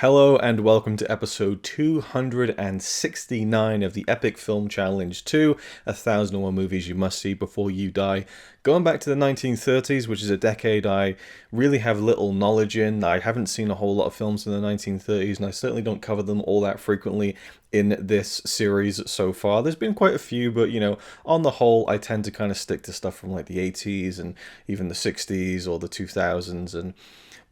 Hello and welcome to episode 269 of the Epic Film Challenge 2, 1001 movies you must see before you die. Going back to the 1930s, which is a decade I really have little knowledge in. I haven't seen a whole lot of films in the 1930s, and I certainly don't cover them all that frequently in this series so far. There's been quite a few, but on the whole, I tend to kind of stick to stuff from like the 80s and even the 60s or the 2000s and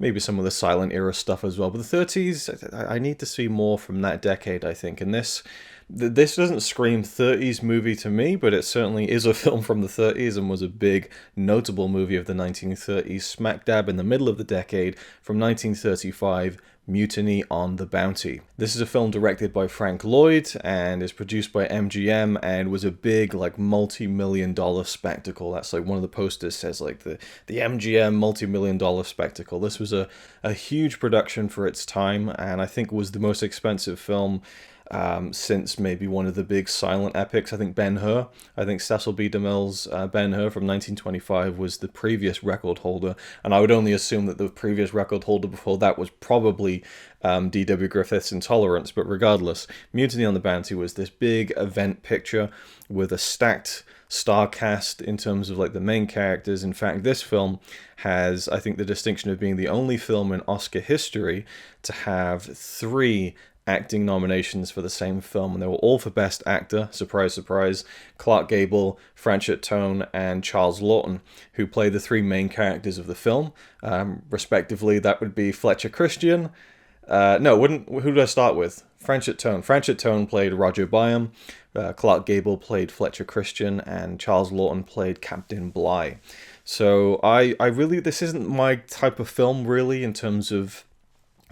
maybe some of the silent era stuff as well. But the 30s, I need to see more from that decade, I think. And this doesn't scream 30s movie to me, but it certainly is a film from the 30s and was a big, notable movie of the 1930s, smack dab in the middle of the decade, from 1935, Mutiny on the Bounty. This is a film directed by Frank Lloyd and is produced by MGM and was a big, like, multi-million-dollar spectacle. That's like one of the posters says, like, the MGM multi-million-dollar spectacle. This was a huge production for its time, and I think was the most expensive film since maybe one of the big silent epics. I think Ben-Hur. I think Cecil B. DeMille's Ben-Hur from 1925 was the previous record holder, and I would only assume that the previous record holder before that was probably D.W. Griffith's Intolerance, but regardless, Mutiny on the Bounty was this big event picture with a stacked star cast in terms of like the main characters. In fact, this film has, I think, the distinction of being the only film in Oscar history to have 3 acting nominations for the same film, and they were all for Best Actor. Surprise, surprise. Clark Gable, Franchot, and Charles Laughton, who play the 3 main characters of the film, respectively. That would be Fletcher Christian. Who did I start with? Franchot. Franchot played Roger Byam. Clark Gable played Fletcher Christian, and Charles Laughton played Captain Bligh. So I really, this isn't my type of film really in terms of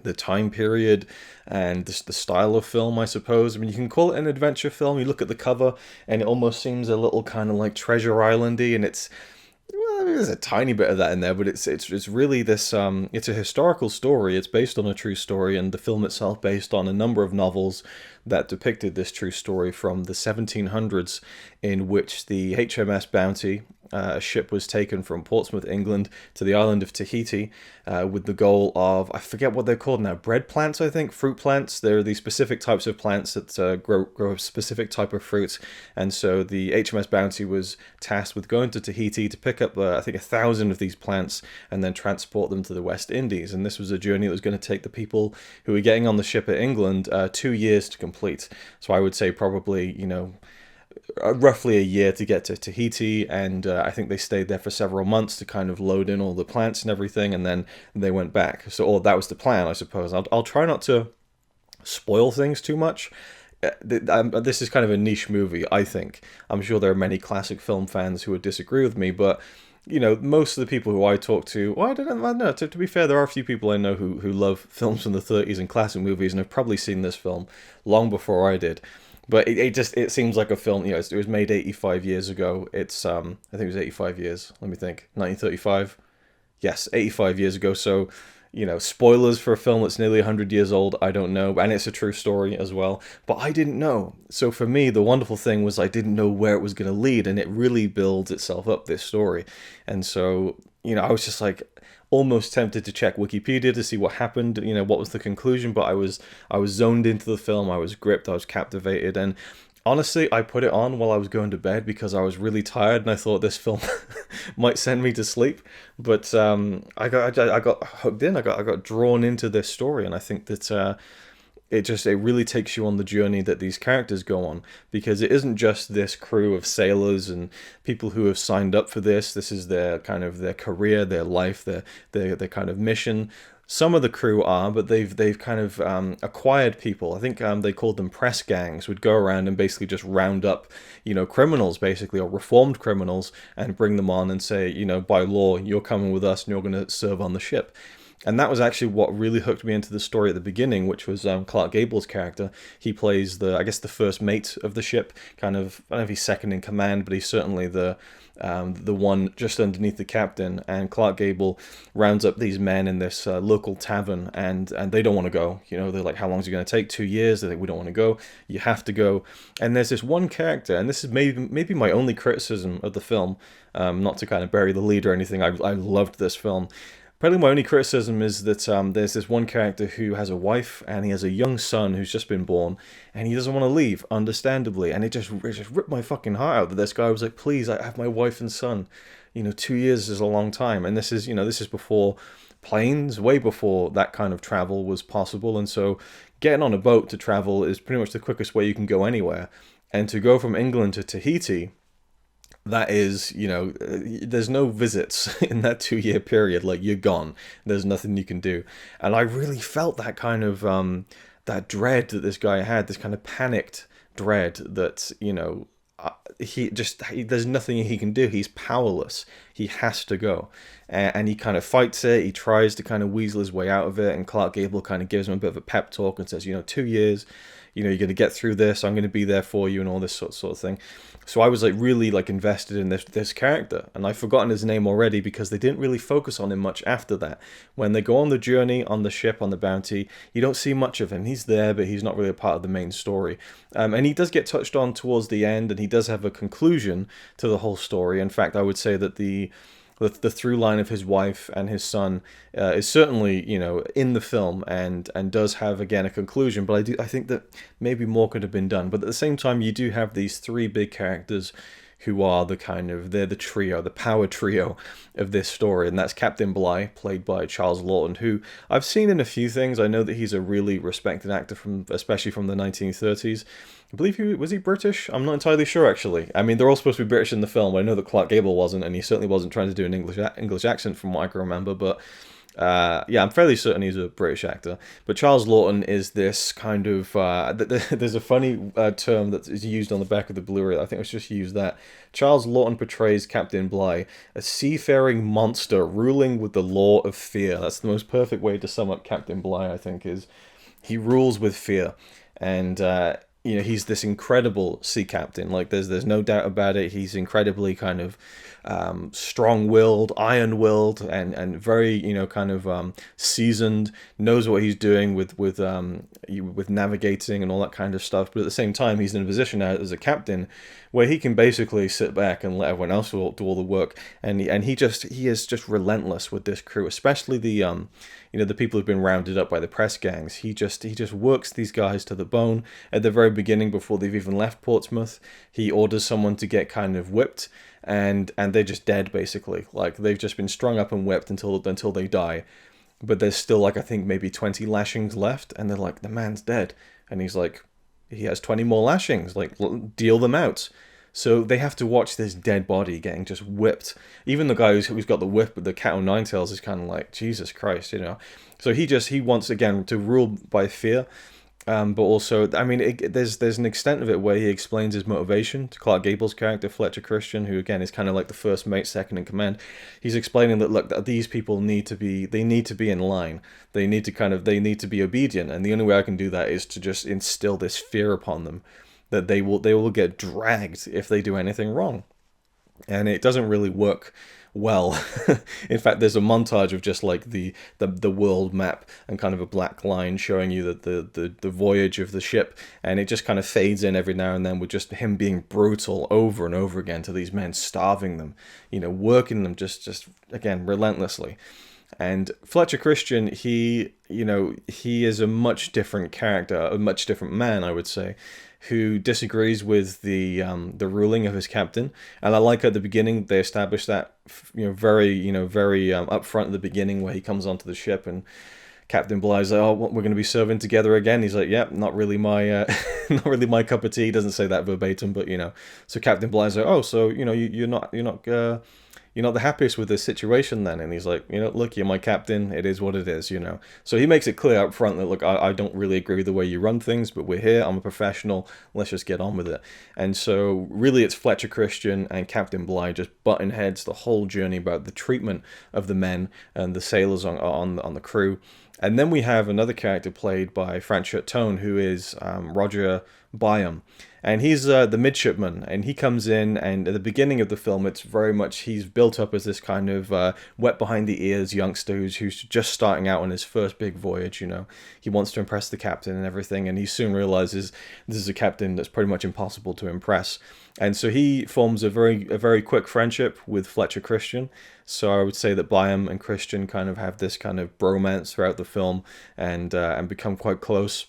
the time period and the style of film, I suppose. I mean, you can call it an adventure film. You look at the cover and it almost seems a little kind of like Treasure Island-y, and there's a tiny bit of that in there, but it's really this it's a historical story. It's based on a true story, and the film itself based on a number of novels that depicted this true story from the 1700s, in which the HMS Bounty, a ship, was taken from Portsmouth, England, to the island of Tahiti with the goal of, I forget what they're called now, bread plants, I think, fruit plants. There are these specific types of plants that grow a specific type of fruits, and so the HMS Bounty was tasked with going to Tahiti to pick up, I think, 1,000 of these plants and then transport them to the West Indies. And this was a journey that was going to take the people who were getting on the ship at England 2 years to complete. So I would say probably, roughly a year to get to Tahiti, and I think they stayed there for several months to kind of load in all the plants and everything, and then they went back. So that was the plan, I suppose. I'll try not to spoil things too much. This is kind of a niche movie, I think. I'm sure there are many classic film fans who would disagree with me, but most of the people who I talk to, well, I don't know. To be fair, there are a few people I know who love films from the 30s and classic movies and have probably seen this film long before I did. But it seems like a film, it was made 85 years ago. It's, I think it was 85 years. Let me think. 1935? Yes, 85 years ago. So, spoilers for a film that's nearly 100 years old, I don't know. And it's a true story as well. But I didn't know. So for me, the wonderful thing was I didn't know where it was going to lead. And it really builds itself up, this story. And so, I was just like almost tempted to check Wikipedia to see what happened, what was the conclusion. But I was zoned into the film. I was gripped. I was captivated. And honestly, I put it on while I was going to bed because I was really tired and I thought this film might send me to sleep. But I got hooked in. I got drawn into this story, and I think that it really takes you on the journey that these characters go on, because it isn't just this crew of sailors and people who have signed up for this. This is their career, their life, their kind of mission. Some of the crew are, but they've kind of acquired people. I think they called them press gangs, would go around and basically just round up, criminals basically, or reformed criminals, and bring them on and say, by law, you're coming with us and you're going to serve on the ship. And that was actually what really hooked me into the story at the beginning, which was Clark Gable's character. He plays the first mate of the ship, kind of, I don't know if he's second in command, but he's certainly the one just underneath the captain. And Clark Gable rounds up these men in this local tavern, and they don't want to go. They're like, how long is it going to take? 2 years? They're like, we don't want to go. You have to go. And there's this one character, and this is maybe my only criticism of the film, not to kind of bury the lead or anything. I loved this film. Probably my only criticism is that there's this one character who has a wife and he has a young son who's just been born, and he doesn't want to leave, understandably. And it just ripped my fucking heart out that this guy was like, please, I have my wife and son. 2 years is a long time, and this is before planes, way before that kind of travel was possible. And so getting on a boat to travel is pretty much the quickest way you can go anywhere. And to go from England to Tahiti, that is, there's no visits in that 2 year period. Like, you're gone. There's nothing you can do. And I really felt that kind of, that dread that this guy had, this kind of panicked dread that, there's nothing he can do. He's powerless. He has to go. And he kind of fights it. He tries to kind of weasel his way out of it. And Clark Gable kind of gives him a bit of a pep talk and says, 2 years, you're going to get through this. I'm going to be there for you and all this sort of thing. So I was like really like invested in this character, and I've forgotten his name already because they didn't really focus on him much after that. When they go on the journey, on the ship, on the bounty, you don't see much of him. He's there, but he's not really a part of the main story. And he does get touched on towards the end, and he does have a conclusion to the whole story. In fact, I would say that the through line of his wife and his son is certainly, in the film and does have, again, a conclusion. But I think that maybe more could have been done. But at the same time, you do have these three big characters who are they're the trio, the power trio of this story. And that's Captain Bligh, played by Charles Laughton, who I've seen in a few things. I know that he's a really respected actor, especially from the 1930s. I believe was he British? I'm not entirely sure, actually. I mean, they're all supposed to be British in the film. I know that Clark Gable wasn't, and he certainly wasn't trying to do an English accent from what I can remember. But yeah, I'm fairly certain he's a British actor. But Charles Laughton is this kind of... there's a funny term that is used on the back of the Blu-ray. I think let's just use that. Charles Laughton portrays Captain Bligh, a seafaring monster ruling with the law of fear. That's the most perfect way to sum up Captain Bligh, I think, is he rules with fear. And... he's this incredible sea captain. Like, there's no doubt about it. He's incredibly kind of strong-willed, iron-willed, and very, kind of seasoned. Knows what he's doing with navigating and all that kind of stuff. But at the same time, he's in a position now as a captain where he can basically sit back and let everyone else do all the work. And he is just relentless with this crew, especially the the people who've been rounded up by the press gangs. He just works these guys to the bone. At the very beginning, before they've even left Portsmouth, he orders someone to get kind of whipped, and they're just dead, basically. Like, they've just been strung up and whipped until they die. But there's still, like, I think maybe 20 lashings left, and they're like, the man's dead. And he's like, he has 20 more lashings, like, deal them out. So they have to watch this dead body getting just whipped. Even the guy who's got the whip with the cat o' nine tails is kind of like, Jesus Christ, So he wants, again, to rule by fear. But also, I mean, there's an extent of it where he explains his motivation to Clark Gable's character, Fletcher Christian, who, again, is kind of like the first mate, second in command. He's explaining that, look, that these people need to be in line. They need to be obedient. And the only way I can do that is to just instill this fear upon them, that they will get dragged if they do anything wrong. And it doesn't really work well. In fact, there's a montage of just like the world map and kind of a black line showing you that the voyage of the ship, and it just kind of fades in every now and then with just him being brutal over and over again to these men, starving them, working them just again relentlessly. And Fletcher Christian, he is a much different character, a much different man, I would say, who disagrees with the ruling of his captain. And I like at the beginning they established that very upfront at the beginning, where he comes onto the ship and Captain Bligh's like, oh, we're going to be serving together again. He's like, yep, not really my not really my cup of tea. He doesn't say that verbatim, but so Captain Bligh's like, oh, so you're not the happiest with this situation then? And he's like, look, you're my captain. It is what it is, So he makes it clear up front that, look, I don't really agree with the way you run things, but we're here. I'm a professional. Let's just get on with it. And so really it's Fletcher Christian and Captain Bligh just butting heads the whole journey about the treatment of the men and the sailors on the crew. And then we have another character played by Franchot, who is Roger Byam. And he's the midshipman, and he comes in, and at the beginning of the film, it's very much, he's built up as this kind of wet behind the ears youngster who's just starting out on his first big voyage, you know. He wants to impress the captain and everything, and he soon realizes this is a captain that's pretty much impossible to impress. And so he forms a very quick friendship with Fletcher Christian. So I would say that Byam and Christian kind of have this kind of bromance throughout the film, and become quite close.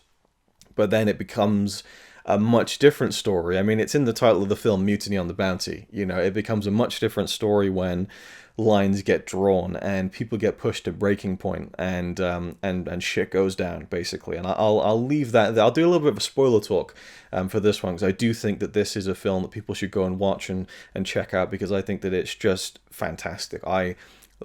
But then it becomes a much different story. I mean, it's in the title of the film, Mutiny on the Bounty. You know, it becomes a much different story when lines get drawn and people get pushed to breaking point, and shit goes down, basically. And I'll leave that. I'll do a little bit of a spoiler talk for this one, because I do think that this is a film that people should go and watch and check out, because I think that it's just fantastic. I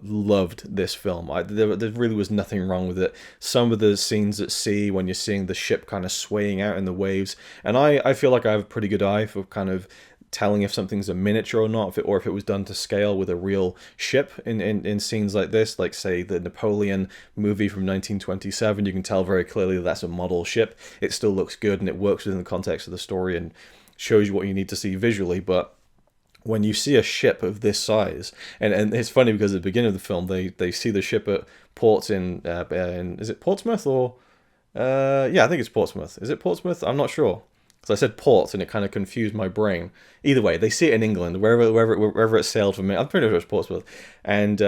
loved this film. There really was nothing wrong with it. Some of the scenes at sea, when you're seeing the ship kind of swaying out in the waves, and I feel like I have a pretty good eye for kind of telling if something's a miniature or not, or if it was done to scale with a real ship in scenes like this, like say the Napoleon movie from 1927. You can tell very clearly that that's a model ship. It still looks good and it works within the context of the story and shows you what you need to see visually. But when you see a ship of this size, and it's funny because at the beginning of the film they see the ship at ports in is it Portsmouth or yeah, I think it's Portsmouth. Is it Portsmouth? I'm not sure, because I said port and it kind of confused my brain. Either way, they see it in England, wherever it sailed from. I'm pretty sure it's Portsmouth. And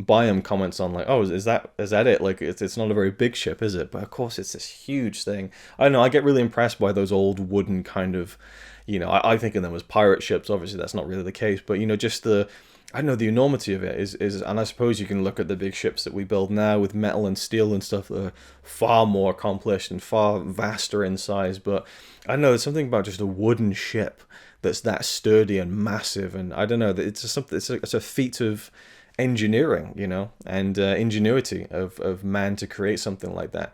Byam comments on like, oh, is that it? Like it's not a very big ship, is it? But of course it's this huge thing. I don't know, I get really impressed by those old wooden kind of, you know, I think of them as pirate ships. Obviously, that's not really the case, but you know, just the enormity of it is, and I suppose you can look at the big ships that we build now with metal and steel and stuff that are far more accomplished and far vaster in size. But I don't know, there's something about just a wooden ship that's that sturdy and massive, and I don't know, that it's a feat of engineering, you know, and ingenuity of man to create something like that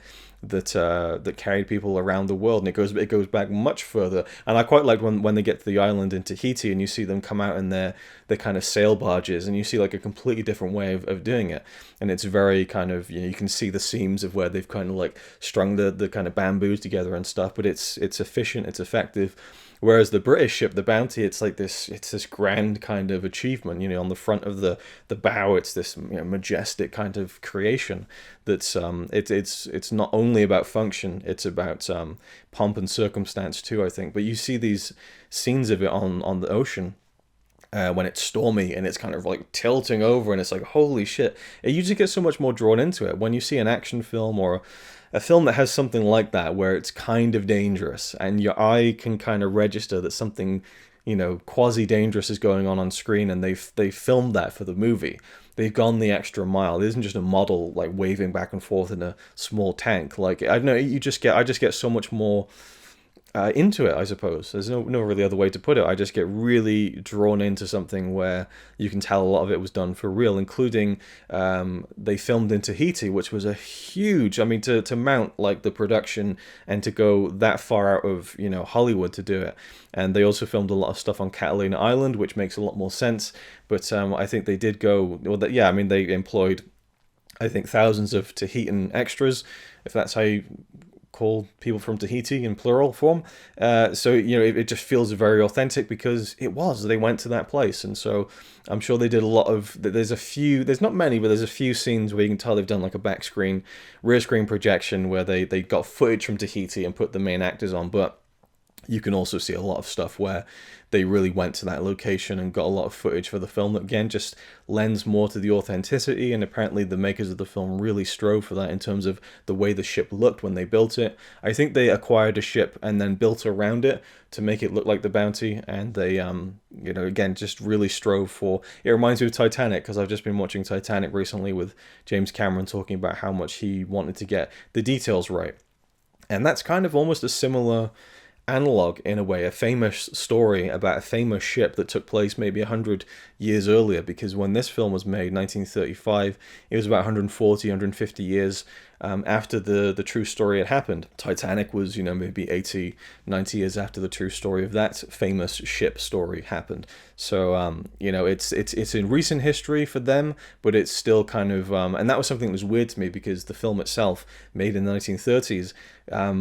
carried people around the world. And it goes back much further. And I quite like when they get to the island in Tahiti and you see them come out in their kind of sail barges, and you see like a completely different way of doing it. And it's very kind of, you know, you can see the seams of where they've kind of like strung the kind of bamboos together and stuff, but it's efficient, it's effective. Whereas the British ship, the Bounty, it's this grand kind of achievement. You know, on the front of the bow, it's this, you know, majestic kind of creation. That's it's not only about function, it's about pomp and circumstance too, I think. But you see these scenes of it on the ocean. When it's stormy and it's kind of like tilting over, and it's like, holy shit. You just get so much more drawn into it. When you see an action film or a film that has something like that, where it's kind of dangerous and your eye can kind of register that something, you know, quasi-dangerous is going on screen, and they filmed that for the movie. They've gone the extra mile. It isn't just a model like waving back and forth in a small tank. Like, I don't know, I just get so much more into it, I suppose. There's no really other way to put it. I just get really drawn into something where you can tell a lot of it was done for real, including they filmed in Tahiti, which was a huge, I mean, to mount like the production and to go that far out of, you know, Hollywood to do it. And they also filmed a lot of stuff on Catalina Island, which makes a lot more sense. But I think they did go, well, yeah, I mean, they employed, I think, thousands of Tahitan extras, if that's how you call people from Tahiti in plural form. So, you know, it just feels very authentic because they went to that place. And so I'm sure they did a lot of, there's not many, but there's a few scenes where you can tell they've done like a rear screen projection where they got footage from Tahiti and put the main actors on. But you can also see a lot of stuff where they really went to that location and got a lot of footage for the film that, again, just lends more to the authenticity. And apparently the makers of the film really strove for that in terms of the way the ship looked when they built it. I think they acquired a ship and then built around it to make it look like the Bounty. And they, you know, again, just really strove for... It reminds me of Titanic, because I've just been watching Titanic recently with James Cameron talking about how much he wanted to get the details right. And that's kind of almost a similar analog, in a way, a famous story about a famous ship that took place maybe 100 years earlier, because when this film was made, 1935, it was about 140, 150 years after the true story had happened. Titanic was, maybe 80, 90 years after the true story of that famous ship story happened. So, it's in recent history for them, but it's still kind of, and that was something that was weird to me because the film itself, made in the 1930s,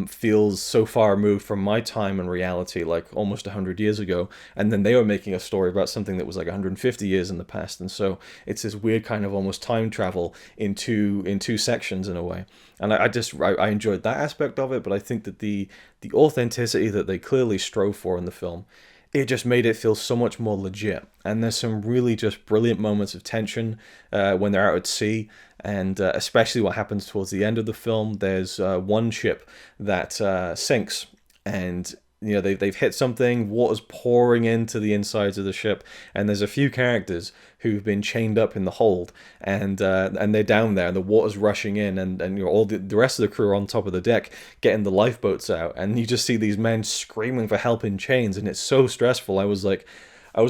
feels so far removed from my time and reality, like almost 100 years ago. And then they were making a story about something that was like 150 years in the past. And so it's this weird kind of almost time travel in two sections in a way. And I enjoyed that aspect of it, but I think that the authenticity that they clearly strove for in the film, it just made it feel so much more legit. And there's some really just brilliant moments of tension when they're out at sea, and especially what happens towards the end of the film. There's one ship that sinks, and they've hit something, water's pouring into the insides of the ship, and there's a few characters who've been chained up in the hold, and they're down there, and the water's rushing in, and all the rest of the crew are on top of the deck getting the lifeboats out, and you just see these men screaming for help in chains, and it's so stressful. I was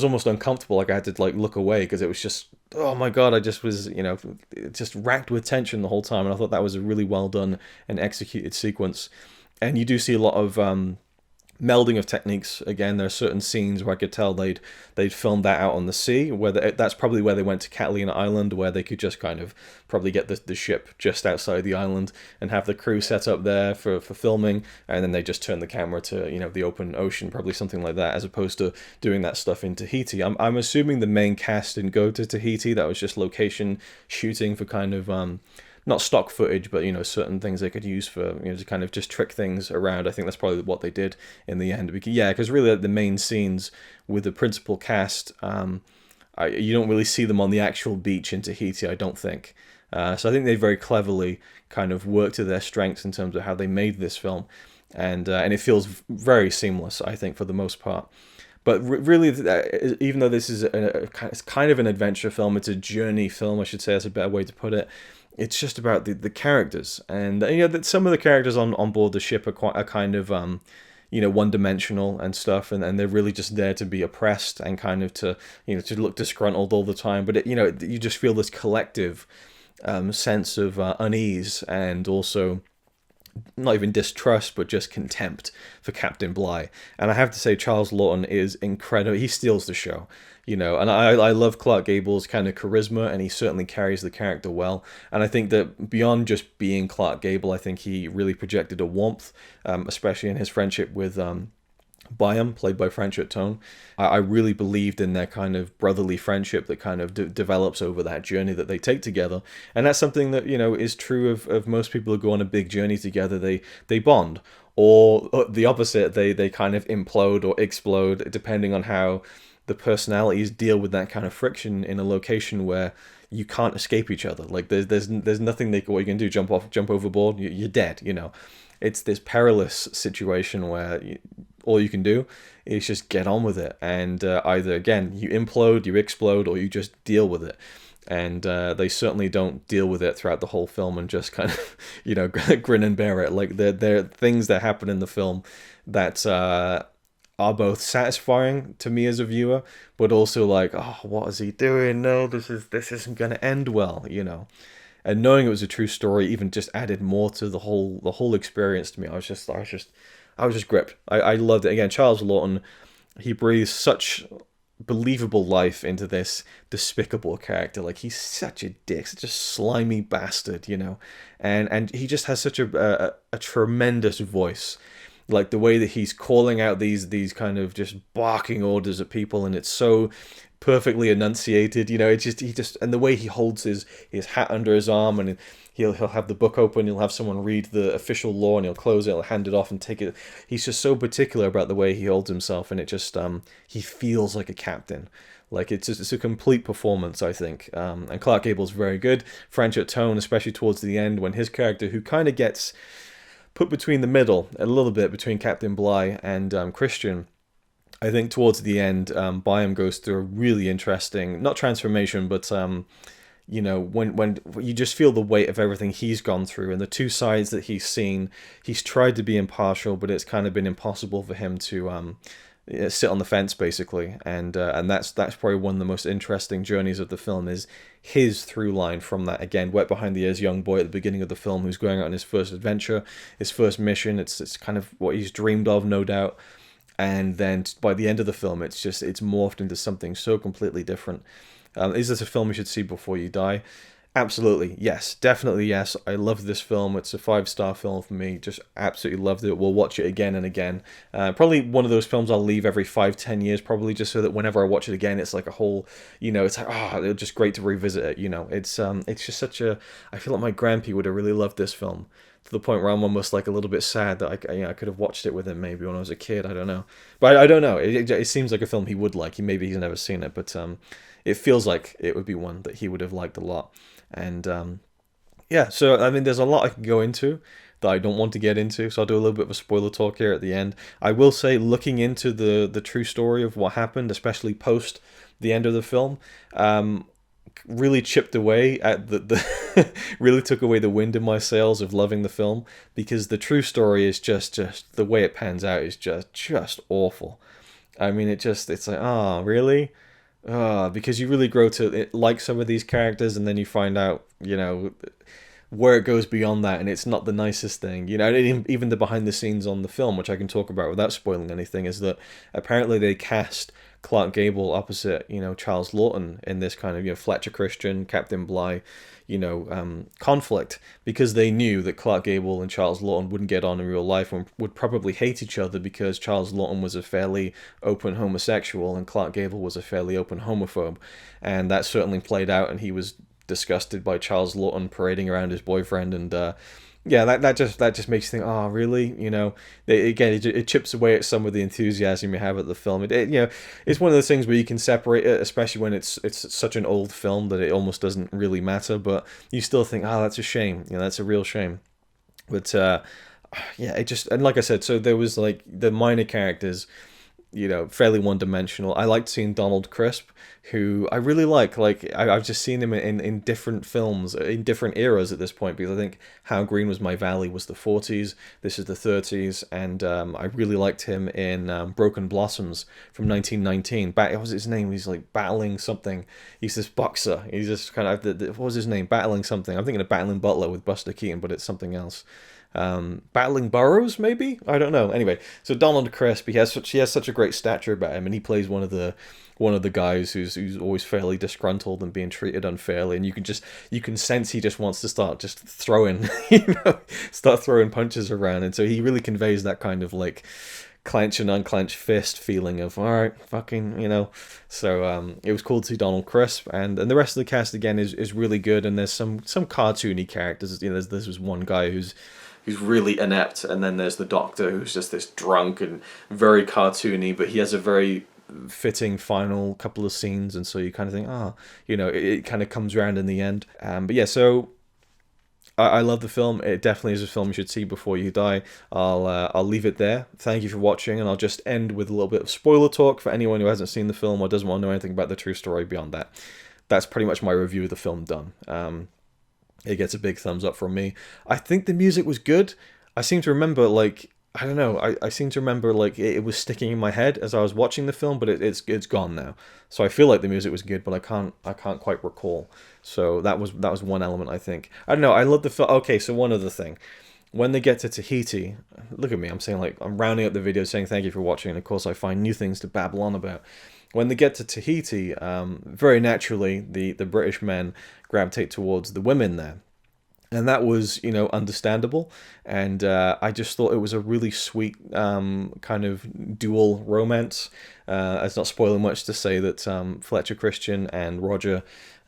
almost uncomfortable, like I had to look away, because it was just, oh my god, I just was just racked with tension the whole time, and I thought that was a really well done and executed sequence. And you do see a lot of melding of techniques. Again, there are certain scenes where I could tell they'd filmed that out on the sea, that's probably where they went to Catalina Island, where they could just kind of probably get the ship just outside the island and have the crew set up there for filming, and then they just turn the camera to the open ocean, probably something like that, as opposed to doing that stuff in Tahiti. I'm assuming the main cast didn't go to Tahiti. That was just location shooting for kind of not stock footage, but certain things they could use for to kind of just trick things around. I think that's probably what they did in the end. Because really the main scenes with the principal cast, you don't really see them on the actual beach in Tahiti, I don't think. So I think they very cleverly kind of worked to their strengths in terms of how they made this film, and it feels very seamless, I think, for the most part. But really, even though this is it's kind of an adventure film, it's a journey film, I should say. That's a better way to put it. It's just about the characters, and that some of the characters on board the ship are kind of one-dimensional and stuff, and they're really just there to be oppressed and kind of to look disgruntled all the time. But you just feel this collective sense of unease, and also not even distrust, but just contempt for Captain Bligh. And I have to say, Charles Laughton is incredible. He steals the show, and I love Clark Gable's kind of charisma, and he certainly carries the character well. And I think that beyond just being Clark Gable, I think he really projected a warmth, especially in his friendship with Byam, played by Franchot. I really believed in their kind of brotherly friendship that kind of develops over that journey that they take together. And that's something that, is true of most people who go on a big journey together. They bond. Or the opposite, they kind of implode or explode, depending on how the personalities deal with that kind of friction in a location where you can't escape each other. Like there's nothing what you can do. Jump overboard, you're dead. It's this perilous situation where all you can do is just get on with it, and either again you implode, you explode, or you just deal with it. And they certainly don't deal with it throughout the whole film and just kind of grin and bear it. Like there are things that happen in the film that are both satisfying to me as a viewer, but also like, oh, what is he doing? No, this isn't going to end well, And knowing it was a true story even just added more to the whole experience to me. I was just gripped. I loved it. Again, Charles Laughton, he breathes such believable life into this despicable character. Like, he's such a dick, such a slimy bastard, and he just has such a tremendous voice. Like the way that he's calling out these kind of just barking orders at people, and it's so perfectly enunciated. And the way he holds his hat under his arm, and he'll have the book open, he'll have someone read the official law, and he'll close it, he'll hand it off and take it. He's just so particular about the way he holds himself, and it just he feels like a captain. Like it's a complete performance, I think. And Clark Gable's very good. Franchot, especially towards the end, when his character, who kind of gets put between the middle a little bit between Captain Bligh and Christian. I think towards the end, Byam goes through a really interesting, not transformation, but when you just feel the weight of everything he's gone through and the two sides that he's seen. He's tried to be impartial, but it's kind of been impossible for him to sit on the fence basically, and that's probably one of the most interesting journeys of the film is his through line from that, again, wet behind the ears young boy at the beginning of the film who's going out on his first adventure, his first mission. It's kind of what he's dreamed of, no doubt. And then by the end of the film, it's morphed into something so completely different. Is this a film you should see before you die? Absolutely, yes. Definitely, yes. I love this film. It's a 5-star film for me. Just absolutely loved it. We'll watch it again and again. Probably one of those films I'll leave every 5-10 years, probably, just so that whenever I watch it again, it's like a whole, it's like, it's just great to revisit it, It's just such a, I feel like my grandpa would have really loved this film, to the point where I'm almost like a little bit sad that I could have watched it with him maybe when I was a kid. I don't know. But I don't know. It seems like a film he would like. Maybe he's never seen it, but it feels like it would be one that he would have liked a lot. And yeah, so I mean, there's a lot I can go into that I don't want to get into, so I'll do a little bit of a spoiler talk here at the end. I will say, looking into the true story of what happened, especially post the end of the film, really chipped away at the really took away the wind in my sails of loving the film, because the true story is just the way it pans out is just awful. I mean, it's like, really? Because you really grow to like some of these characters, and then you find out, where it goes beyond that, and it's not the nicest thing. Even the behind the scenes on the film, which I can talk about without spoiling anything, is that apparently they cast Clark Gable opposite, Charles Laughton in this kind of, Fletcher Christian, Captain Bligh, conflict, because they knew that Clark Gable and Charles Laughton wouldn't get on in real life and would probably hate each other, because Charles Laughton was a fairly open homosexual and Clark Gable was a fairly open homophobe, and that certainly played out, and he was disgusted by Charles Laughton parading around his boyfriend, and that just makes you think, really? It chips away at some of the enthusiasm you have at the film. It's one of those things where you can separate it, especially when it's such an old film that it almost doesn't really matter, but you still think, that's a shame. That's a real shame. But and like I said, so there was like the minor characters, fairly one-dimensional. I liked seeing Donald Crisp, who I really like. I've just seen him in different films, in different eras at this point, because I think How Green Was My Valley was the 40s, this is the 30s, and I really liked him in Broken Blossoms from 1919. What was his name? He's like battling something. He's this boxer. He's just kind of, what was his name? Battling something. I'm thinking of Battling Butler with Buster Keaton, but it's something else. Battling Burrows, maybe? I don't know. Anyway, so Donald Crisp, he has such a great stature about him, and he plays one of the guys who's always fairly disgruntled and being treated unfairly, and you can sense he just wants to start just throwing start throwing punches around, and so he really conveys that kind of like clench and unclench fist feeling of, all right, fucking, so it was cool to see Donald Crisp, and the rest of the cast again is really good, and there's some cartoony characters. This was one guy who's really inept, and then there's the doctor who's just this drunk and very cartoony, but he has a very fitting final couple of scenes, and so you kind of think, it kind of comes around in the end. But yeah, so I love the film. It definitely is a film you should see before you die. I'll leave it there. Thank you for watching, and I'll just end with a little bit of spoiler talk for anyone who hasn't seen the film or doesn't want to know anything about the true story beyond that. That's pretty much my review of the film done. It gets a big thumbs up from me. I think the music was good. I seem to remember, I don't know, I seem to remember, it was sticking in my head as I was watching the film, but it's gone now. So I feel like the music was good, but I can't quite recall. So that was one element, I think. I don't know, I love the film. Okay, so one other thing. When they get to Tahiti, look at me, I'm saying, I'm rounding up the video saying thank you for watching, and of course I find new things to babble on about. When they get to Tahiti, very naturally, the British men gravitate towards the women there. And that was, understandable. And I just thought it was a really sweet kind of dual romance. It's not spoiling much to say that Fletcher Christian and Roger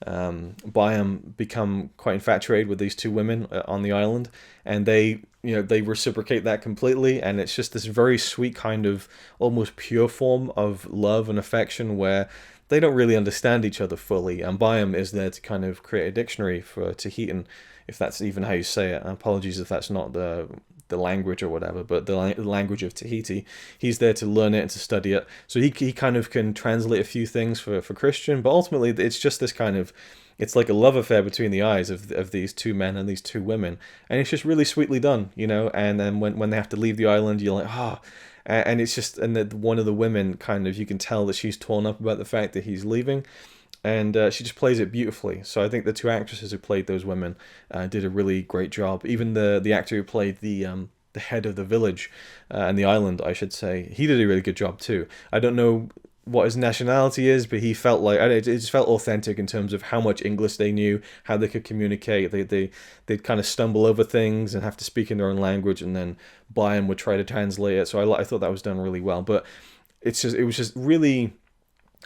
Byam become quite infatuated with these two women on the island. And they reciprocate that completely. And it's just this very sweet kind of almost pure form of love and affection where they don't really understand each other fully. And Byam is there to kind of create a dictionary for Tahitian, if that's even how you say it. Apologies if that's not the language or whatever, but the language of Tahiti. He's there to learn it and to study it. So he kind of can translate a few things for Christian, but ultimately it's just this kind of, it's like a love affair between the eyes of these two men and these two women. And it's just really sweetly done, And then when they have to leave the island, you're like, And it's just, and that one of the women kind of, you can tell that she's torn up about the fact that he's leaving, and she just plays it beautifully. So I think the two actresses who played those women did a really great job. Even the actor who played the head of the village and the island, I should say, he did a really good job too. I don't know what his nationality is, but he felt like, it just felt authentic in terms of how much English they knew, how they could communicate. They'd kind of stumble over things and have to speak in their own language, and then Byam would try to translate it. So I thought that was done really well. But it was just really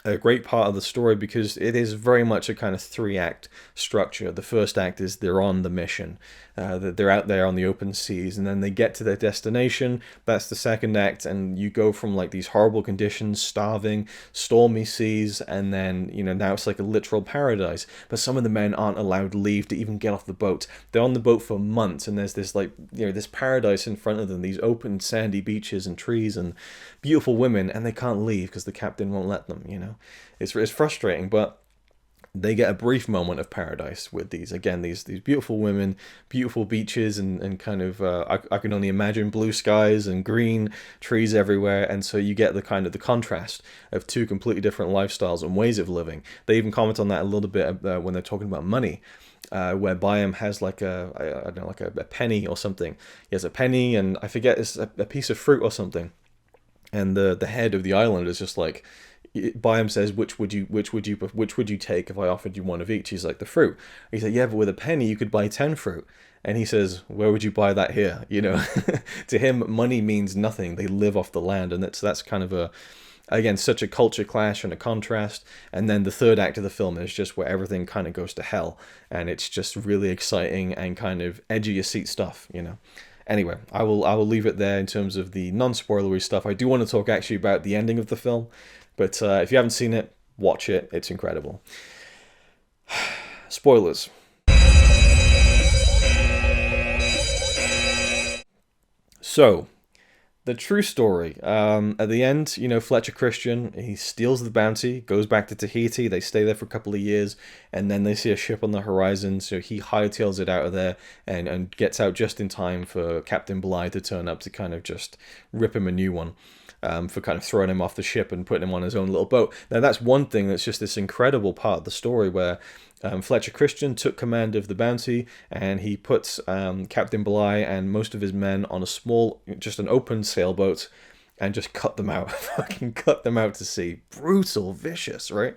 a great part of the story, because it is very much a kind of 3-act structure. The first act is they're on the mission, they're out there on the open seas, and then they get to their destination. That's the second act, and you go from like these horrible conditions, starving, stormy seas, and then, you know, now it's like a literal paradise. But some of the men aren't allowed leave to even get off the boat. They're on the boat for months, and there's this, like, you know, this paradise in front of them, these open sandy beaches and trees and beautiful women, and they can't leave because the captain won't let them, you know. It's frustrating, but they get a brief moment of paradise with these beautiful women, beautiful beaches, and kind of I can only imagine blue skies and green trees everywhere. And so you get the kind of the contrast of two completely different lifestyles and ways of living. They even comment on that a little bit when they're talking about money. Where Byam has like I don't know, like a penny or something. He has a penny, and I forget, it's a piece of fruit or something. And the head of the island is just like, Byam says, which would you take if I offered you one of each? He's like, the fruit. He's like, yeah, but with a penny you could buy 10 fruit. And he says, where would you buy that here? You know, to him, money means nothing. They live off the land, and that's kind of again, such a culture clash and a contrast. And then the third act of the film is just where everything kind of goes to hell, and it's just really exciting and kind of edge of your seat stuff, you know. Anyway, I will leave it there in terms of the non-spoilery stuff. I do want to talk actually about the ending of the film, but if you haven't seen it, watch it. It's incredible. Spoilers. So, the true story. At the end, you know, Fletcher Christian, he steals the bounty, goes back to Tahiti. They stay there for a couple of years, and then they see a ship on the horizon. So he hightails it out of there and gets out just in time for Captain Bligh to turn up to kind of just rip him a new one. For kind of throwing him off the ship and putting him on his own little boat. Now, that's one thing that's just this incredible part of the story where Fletcher Christian took command of the bounty, and he puts Captain Bligh and most of his men on a small, just an open sailboat, and just cut them out. Fucking cut them out to sea. Brutal, vicious, right?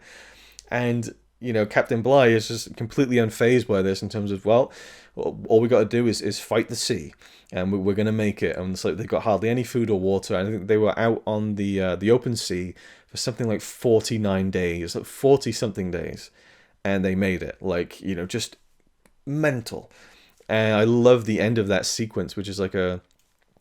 And, you know, Captain Bligh is just completely unfazed by this in terms of, well, all we got to do is fight the sea, and we're going to make it. And it's like they've got hardly any food or water. I think they were out on the open sea for something like 49 days, like 40-something days, and they made it. Like, you know, just mental. And I love the end of that sequence, which is like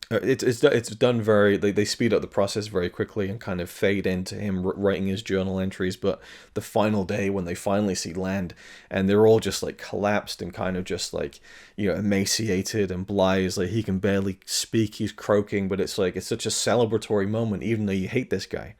it's done very, they speed up the process very quickly and kind of fade into him writing his journal entries. But the final day when they finally see land, and they're all just like collapsed and kind of just like, you know, emaciated, and Bligh is like, he can barely speak, he's croaking, but it's like, it's such a celebratory moment, even though you hate this guy,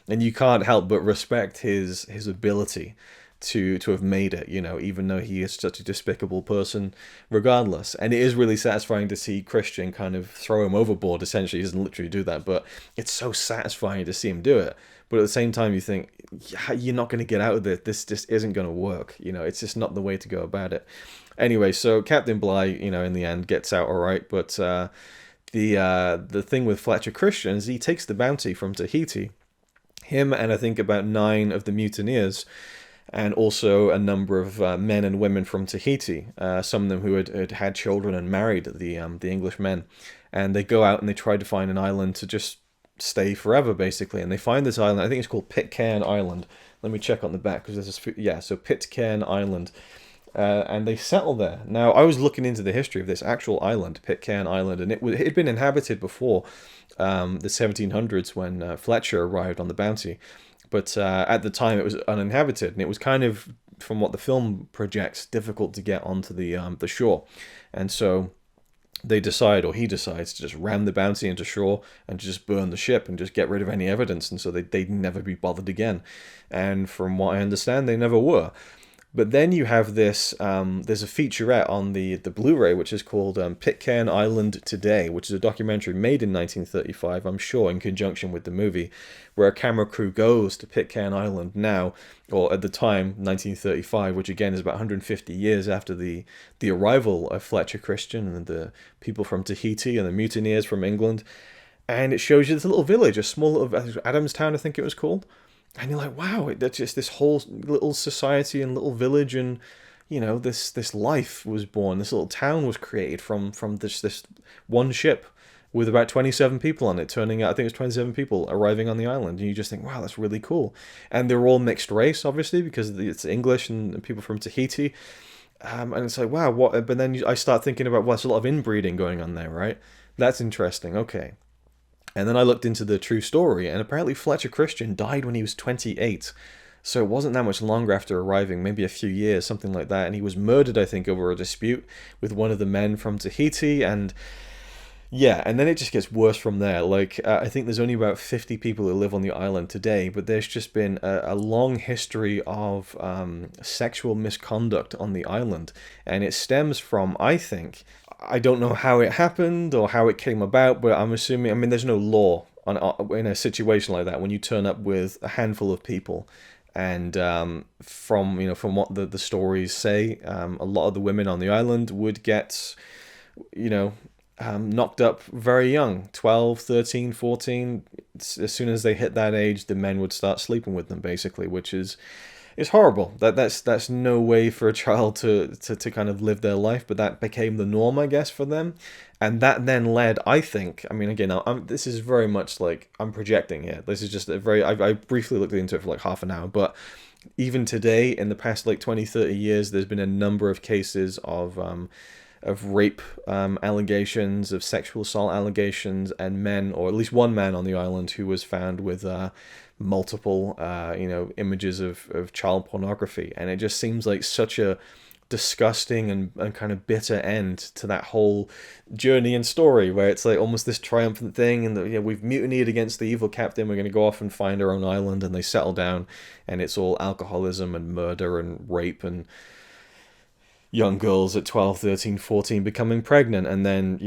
and you can't help but respect his ability to have made it, you know, even though he is such a despicable person regardless. And it is really satisfying to see Christian kind of throw him overboard. Essentially, he doesn't literally do that, but it's so satisfying to see him do it. But at the same time, you think, yeah, you're not going to get out of this. This just isn't going to work. You know, it's just not the way to go about it. Anyway, so Captain Bligh, you know, in the end gets out all right. But the thing with Fletcher Christian is he takes the bounty from Tahiti. Him and I think about 9 of the mutineers, and also a number of men and women from Tahiti, some of them who had children and married the English men. And they go out and they try to find an island to just stay forever, basically. And they find this island, I think it's called Pitcairn Island. Let me check on the back, because there's this, yeah, so Pitcairn Island. And they settle there. Now, I was looking into the history of this actual island, Pitcairn Island, and it had been inhabited before the 1700s when Fletcher arrived on the bounty. But at the time, it was uninhabited, and it was kind of, from what the film projects, difficult to get onto the shore. And so he decides to just ram the bounty into shore and just burn the ship and just get rid of any evidence. And so they'd never be bothered again. And from what I understand, they never were. But then you have this, there's a featurette on the Blu-ray, which is called Pitcairn Island Today, which is a documentary made in 1935, I'm sure, in conjunction with the movie, where a camera crew goes to Pitcairn Island now, or at the time, 1935, which again is about 150 years after the arrival of Fletcher Christian and the people from Tahiti and the mutineers from England. And it shows you this little village, a small little Adamstown, I think it was called. And you're like, wow, that's just this whole little society and little village, and this life was born. This little town was created from this one ship with about 27 people on it. Turning out, I think it was 27 people arriving on the island, and you just think, wow, that's really cool. And they're all mixed race, obviously, because it's English and people from Tahiti. And it's like, wow, what? But then I start thinking about, well, there's a lot of inbreeding going on there, right? That's interesting. Okay. And then I looked into the true story, and apparently Fletcher Christian died when he was 28. So it wasn't that much longer after arriving, maybe a few years, something like that. And he was murdered, I think, over a dispute with one of the men from Tahiti. And yeah, and then it just gets worse from there. Like, I think there's only about 50 people who live on the island today, but there's just been a long history of sexual misconduct on the island. And it stems from, I think, I don't know how it happened or how it came about, but I'm assuming, I mean, there's no law in a situation like that when you turn up with a handful of people. And from what the stories say, a lot of the women on the island would get, knocked up very young, 12, 13, 14. As soon as they hit that age, the men would start sleeping with them, basically, which is horrible. That's no way for a child to kind of live their life, but that became the norm, I guess, for them. And that then led, I think, I mean, again, this is very much like, I'm projecting here. This is just I briefly looked into it for like half an hour, but even today, in the past like 20, 30 years, there's been a number of cases of rape allegations, of sexual assault allegations, and men, or at least one man on the island who was found with multiple images of child pornography. And it just seems like such a disgusting and kind of bitter end to that whole journey and story, where it's like almost this triumphant thing, and we've mutinied against the evil captain, we're going to go off and find our own island, and they settle down, and it's all alcoholism and murder and rape and young girls at 12, 13, 14 becoming pregnant, and then,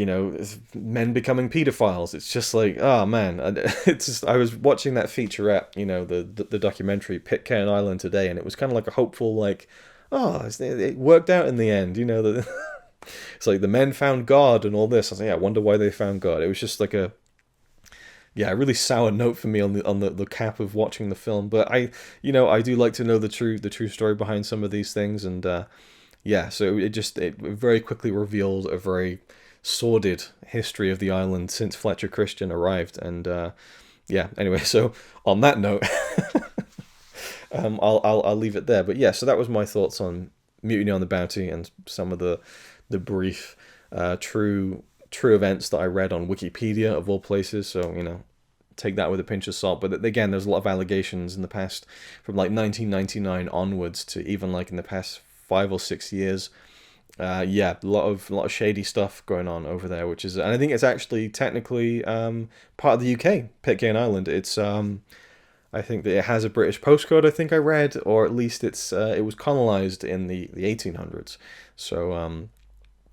men becoming pedophiles. It's just like, oh man, it's just, I was watching that featurette, the documentary Pitcairn Island Today, and it was kind of like a hopeful, like, oh, it worked out in the end, it's like the men found God and all this. I was like, yeah, I wonder why they found God. It was just like a really sour note for me on the cap of watching the film. But I do like to know the true story behind some of these things, and so it very quickly revealed a very sordid history of the island since Fletcher Christian arrived. And anyway, so on that note, I'll leave it there. But yeah, so that was my thoughts on Mutiny on the Bounty and some of the brief true events that I read on Wikipedia, of all places. So take that with a pinch of salt. But again, there's a lot of allegations in the past, from like 1999 onwards to even like in the past 5 or 6 years. A lot of shady stuff going on over there, and I think it's actually technically part of the UK, Pitcairn Island. It's I think that it has a British postcode, I think I read, or at least it was colonized in the 1800s. So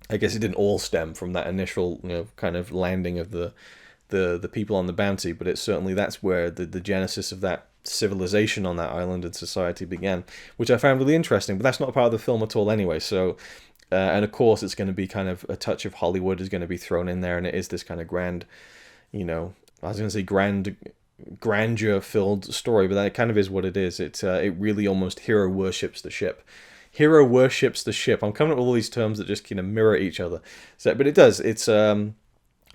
I guess it didn't all stem from that initial kind of landing of the people on the Bounty, but that's where the genesis of that civilization on that island and society began, which I found really interesting. But that's not part of the film at all anyway. So and of course it's going to be kind of a touch of Hollywood is going to be thrown in there, and it is this kind of grand, I was going to say grandeur filled story, but that kind of is what it is. It really almost hero worships the ship. Hero worships the ship. I'm coming up with all these terms that just mirror each other. So, but it does. It's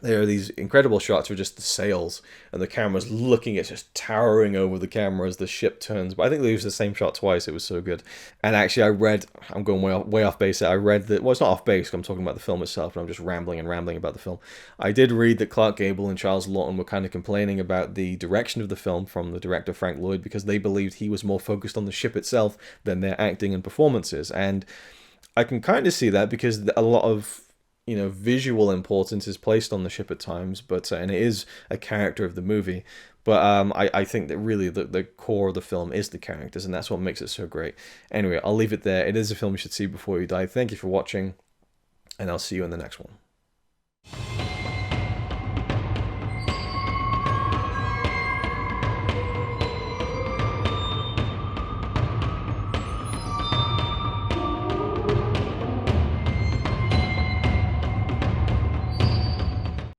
there are these incredible shots of just the sails, and the camera's looking, it's just towering over the camera as the ship turns. But I think they used the same shot twice. It was so good. And actually, I'm going way off base. I read that, well, it's not off base, I'm talking about the film itself, and I'm just rambling about the film. I did read that Clark Gable and Charles Laughton were kind of complaining about the direction of the film from the director Frank Lloyd, because they believed he was more focused on the ship itself than their acting and performances. And I can kind of see that, because a lot of visual importance is placed on the ship at times, but and it is a character of the movie. But I think that really the core of the film is the characters, and that's what makes it so great. Anyway, I'll leave it there. It is a film you should see before you die. Thank you for watching, and I'll see you in the next one.